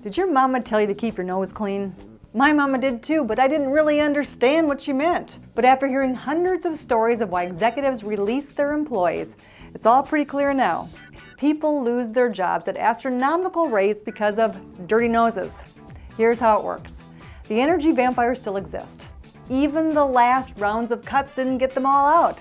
Did your mama tell you to keep your nose clean? My mama did too, but I didn't really understand what she meant. But after hearing hundreds of stories of why executives release their employees, it's all pretty clear now. People lose their jobs at astronomical rates because of dirty noses. Here's how it works. The energy vampires still exist. Even the last rounds of cuts didn't get them all out.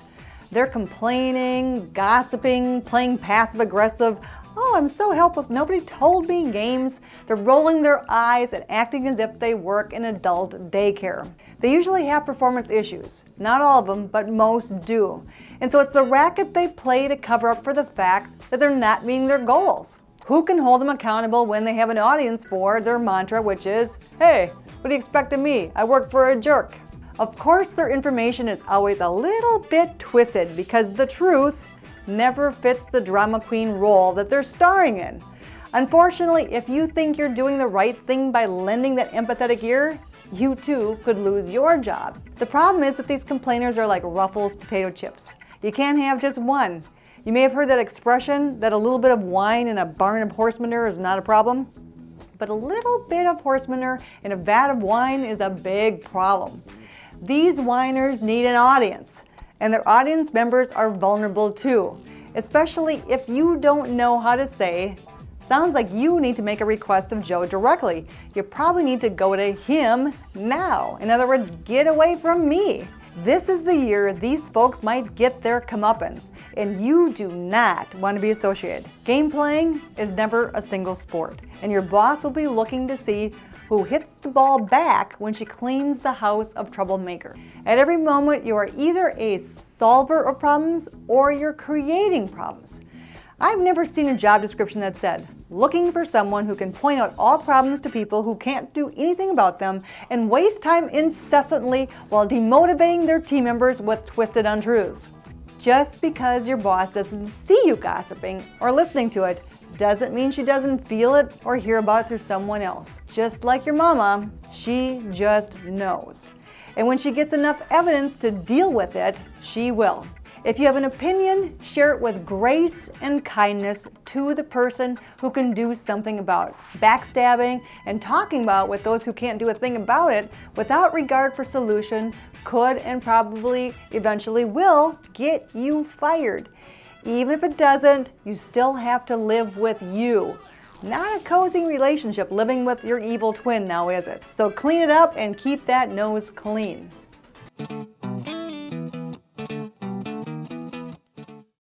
They're complaining, gossiping, playing passive-aggressive, "Oh, I'm so helpless, nobody told me" games. They're rolling their eyes and acting as if they work in adult daycare. They usually have performance issues. Not all of them, but most do. And so it's the racket they play to cover up for the fact that they're not meeting their goals. Who can hold them accountable when they have an audience for their mantra, which is, "Hey, what do you expect of me? I work for a jerk." Of course, their information is always a little bit twisted because the truth never fits the drama queen role that they're starring in. Unfortunately, if you think you're doing the right thing by lending that empathetic ear, you too could lose your job. The problem is that these complainers are like Ruffles potato chips. You can't have just one. You may have heard that expression that a little bit of wine in a barn of horse manure is not a problem, but a little bit of horse manure in a vat of wine is a big problem. These whiners need an audience. And their audience members are vulnerable too, especially if you don't know how to say, "Sounds like you need to make a request of Joe directly. You probably need to go to him now." In other words, get away from me. This is the year these folks might get their comeuppance, and you do not want to be associated. Game playing is never a single sport, and your boss will be looking to see who hits the ball back when she cleans the house of troublemaker. At every moment, you are either a solver of problems or you're creating problems. I've never seen a job description that said, "Looking for someone who can point out all problems to people who can't do anything about them and waste time incessantly while demotivating their team members with twisted untruths." Just because your boss doesn't see you gossiping or listening to it doesn't mean she doesn't feel it or hear about it through someone else. Just like your mama, she just knows. And when she gets enough evidence to deal with it, she will. If you have an opinion, share it with grace and kindness to the person who can do something about it. Backstabbing and talking about with those who can't do a thing about it without regard for solution could and probably eventually will get you fired. Even if it doesn't, you still have to live with you. Not a cozy relationship living with your evil twin now, is it? So clean it up and keep that nose clean.